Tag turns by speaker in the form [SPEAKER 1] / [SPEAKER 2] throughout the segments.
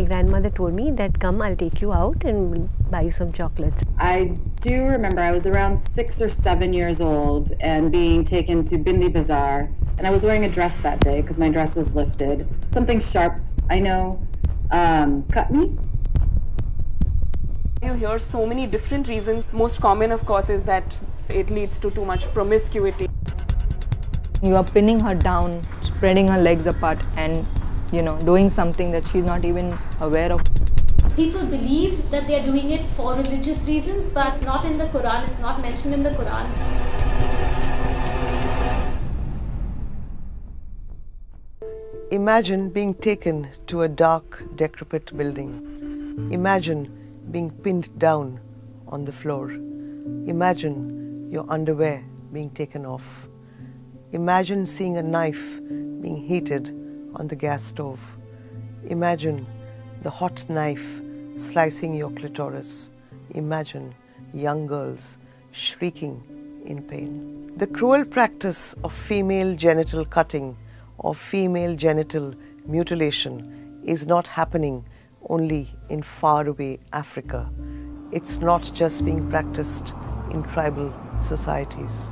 [SPEAKER 1] My grandmother told me that, come, I'll take you out and we'll buy you some chocolates.
[SPEAKER 2] I do remember I was around 6 or 7 years old and being taken to Bindi Bazaar. And I was wearing a dress that day because my dress was lifted. Something sharp, I know, cut me.
[SPEAKER 3] You hear so many different reasons. Most common, of course, is that it leads to too much promiscuity.
[SPEAKER 4] You are pinning her down, spreading her legs apart and, doing something that she's not even aware of.
[SPEAKER 5] People believe that they are doing it for religious reasons, but it's not in the Quran, it's not mentioned in the Quran.
[SPEAKER 6] Imagine being taken to a dark, decrepit building. Imagine being pinned down on the floor. Imagine your underwear being taken off. Imagine seeing a knife being heated on the gas stove. Imagine the hot knife slicing your clitoris. Imagine young girls shrieking in pain. The cruel practice of female genital cutting or female genital mutilation is not happening only in faraway Africa. It's not just being practiced in tribal societies.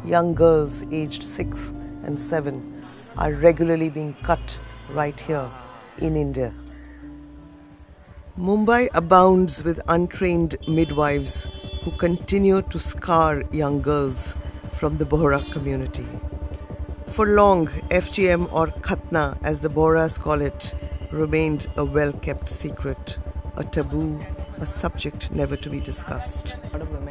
[SPEAKER 6] Young girls aged 6 and 7 are regularly being cut right here in India. Mumbai abounds with untrained midwives who continue to scar young girls from the Bohra community. For long, FGM or Khatna, as the Bohras call it, remained a well-kept secret, a taboo, a subject never to be discussed.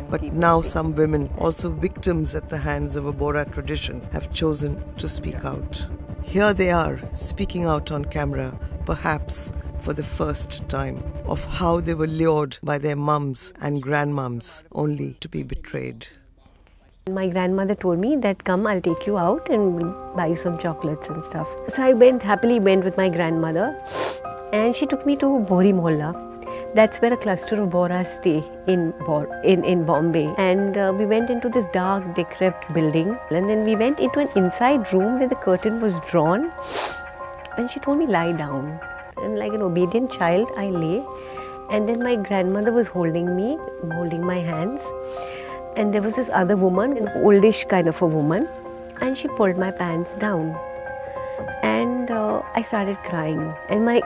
[SPEAKER 6] But now some women, also victims at the hands of a Bohra tradition, have chosen to speak out. Here they are, speaking out on camera, perhaps for the first time, of how they were lured by their mums and grandmums only to be betrayed.
[SPEAKER 1] My grandmother told me that, come, I'll take you out and we'll buy you some chocolates and stuff. So I happily went with my grandmother, and she took me to Bohri Mohalla. That's where a cluster of Bohras stay in Bombay. And we went into this dark, decrepit building, and then we went into an inside room where the curtain was drawn, and she told me, lie down. And like an obedient child, I lay, and then my grandmother was holding me, holding my hands, and there was this other woman, an oldish kind of a woman, and she pulled my pants down. And I started crying, and my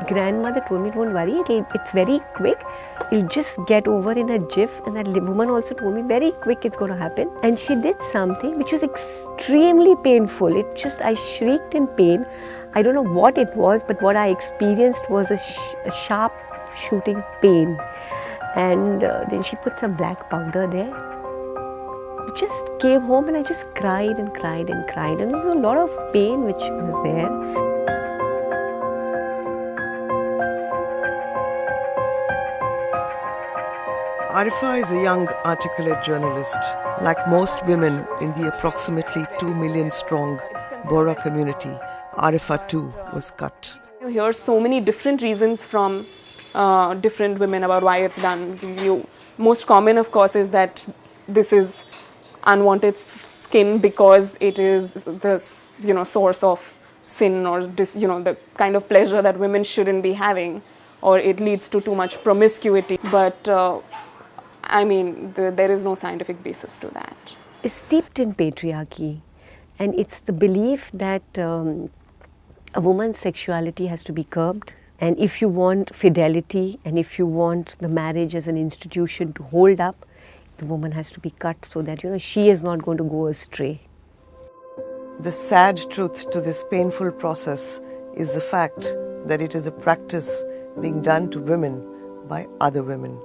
[SPEAKER 1] grandmother told me, don't worry, it's very quick, you'll just get over in a jiff. And that woman also told me, very quick, it's going to happen. And she did something which was extremely painful. I shrieked in pain. I don't know what it was, but what I experienced was a sharp shooting pain. And then she put some black powder there. I just came home and I just cried and cried and cried, and there was a lot of pain which was there.
[SPEAKER 6] Arifa is a young, articulate journalist. Like most women in the approximately 2 million strong Bohra community, Arifa too was cut.
[SPEAKER 3] You hear so many different reasons from different women about why it's done. Most common, of course, is that this is unwanted skin because it is the source of sin, or the kind of pleasure that women shouldn't be having, or it leads to too much promiscuity. But there is no scientific basis to that.
[SPEAKER 1] It's steeped in patriarchy, and it's the belief that a woman's sexuality has to be curbed. And if you want fidelity, and if you want the marriage as an institution to hold up, the woman has to be cut so that she is not going to go astray.
[SPEAKER 6] The sad truth to this painful process is the fact that it is a practice being done to women by other women.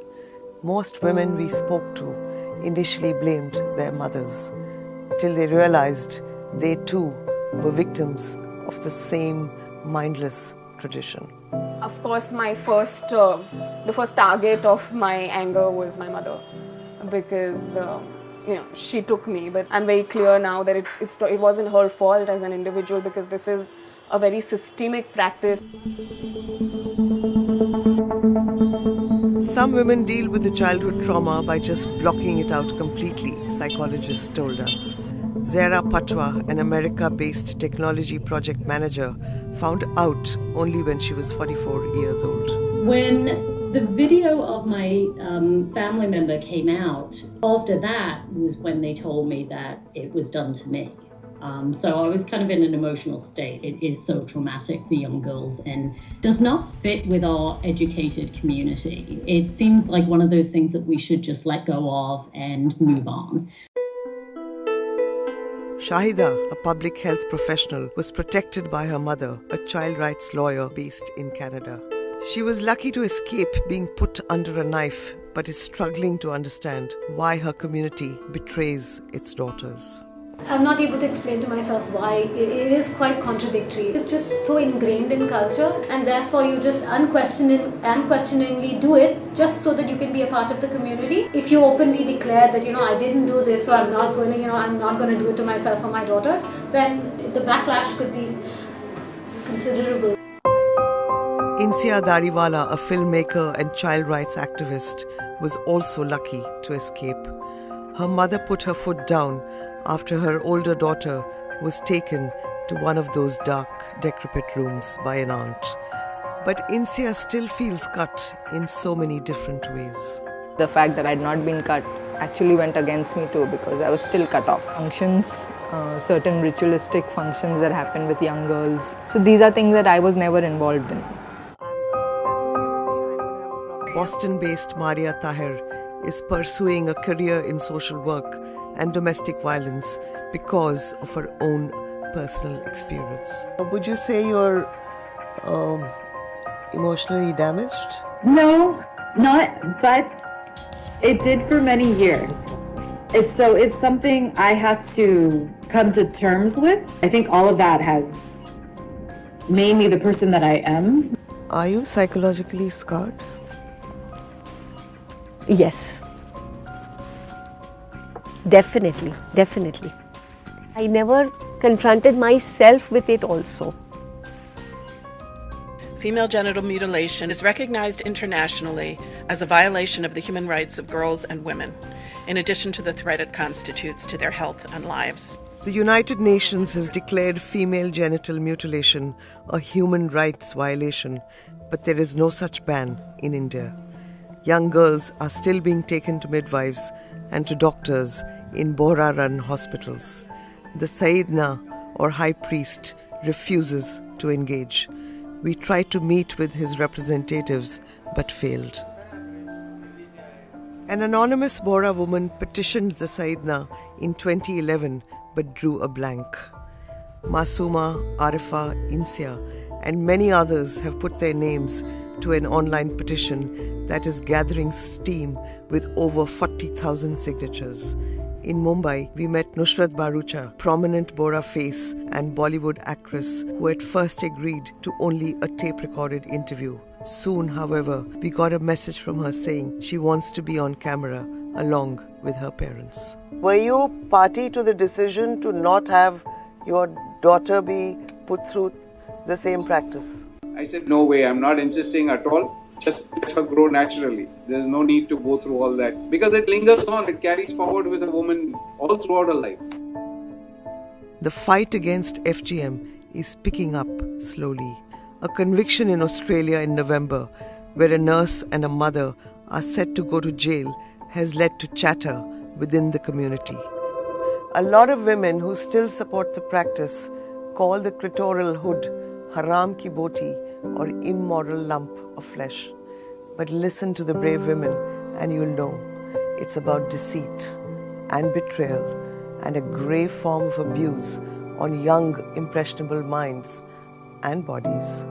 [SPEAKER 6] Most women we spoke to initially blamed their mothers, till they realized they too were victims of the same mindless tradition.
[SPEAKER 3] Of course, the first target of my anger was my mother, because she took me. But I'm very clear now that it wasn't her fault as an individual, because this is a very systemic practice.
[SPEAKER 6] Some women deal with the childhood trauma by just blocking it out completely, psychologists told us. Zara Patwa, an America-based technology project manager, found out only when she was 44 years old.
[SPEAKER 7] When the video of my family member came out, after that was when they told me that it was done to me. So I was kind of in an emotional state. It is so traumatic for young girls and does not fit with our educated community. It seems like one of those things that we should just let go of and move on.
[SPEAKER 6] Shahida, a public health professional, was protected by her mother, a child rights lawyer based in Canada. She was lucky to escape being put under a knife, but is struggling to understand why her community betrays its daughters.
[SPEAKER 5] I'm not able to explain to myself why. It is quite contradictory. It's just so ingrained in culture, and therefore you just unquestioningly do it just so that you can be a part of the community. If you openly declare that, I didn't do this, so I'm not going to, I'm not going to do it to myself or my daughters, then the backlash could be considerable.
[SPEAKER 6] Insia Dariwala, a filmmaker and child rights activist, was also lucky to escape. Her mother put her foot down after her older daughter was taken to one of those dark, decrepit rooms by an aunt. But Insia still feels cut in so many different ways.
[SPEAKER 4] The fact that I had not been cut actually went against me too, because I was still cut off. Functions, certain ritualistic functions that happen with young girls. So these are things that I was never involved in.
[SPEAKER 6] Boston-based Maria Tahir is pursuing a career in social work and domestic violence because of her own personal experience. Would you say you're emotionally damaged?
[SPEAKER 2] No, not, but it did for many years. It's something I had to come to terms with. I think all of that has made me the person that I am.
[SPEAKER 6] Are you psychologically scarred?
[SPEAKER 1] Yes. Definitely. I never confronted myself with it also.
[SPEAKER 8] Female genital mutilation is recognized internationally as a violation of the human rights of girls and women, in addition to the threat it constitutes to their health and lives.
[SPEAKER 6] The United Nations has declared female genital mutilation a human rights violation, but there is no such ban in India. Young girls are still being taken to midwives and to doctors in Bohra-run hospitals. The Sayyidna, or high priest, refuses to engage. We tried to meet with his representatives but failed. An anonymous Bohra woman petitioned the Sayyidna in 2011 but drew a blank. Masuma, Arifa, Insia and many others have put their names to an online petition that is gathering steam with over 40,000 signatures. In Mumbai, we met Nusrat Bharucha, prominent Bohra face and Bollywood actress who at first agreed to only a tape-recorded interview. Soon, however, we got a message from her saying she wants to be on camera along with her parents. Were you party to the decision to not have your daughter be put through the same practice?
[SPEAKER 9] I said, no way, I'm not insisting at all. Just let her grow naturally. There's no need to go through all that. Because it lingers on, it carries forward with a woman all throughout her life.
[SPEAKER 6] The fight against FGM is picking up slowly. A conviction in Australia in November, where a nurse and a mother are set to go to jail, has led to chatter within the community. A lot of women who still support the practice call the clitoral hood haram ki boti, or immoral lump of flesh. But listen to the brave women and you'll know it's about deceit and betrayal and a grave form of abuse on young, impressionable minds and bodies.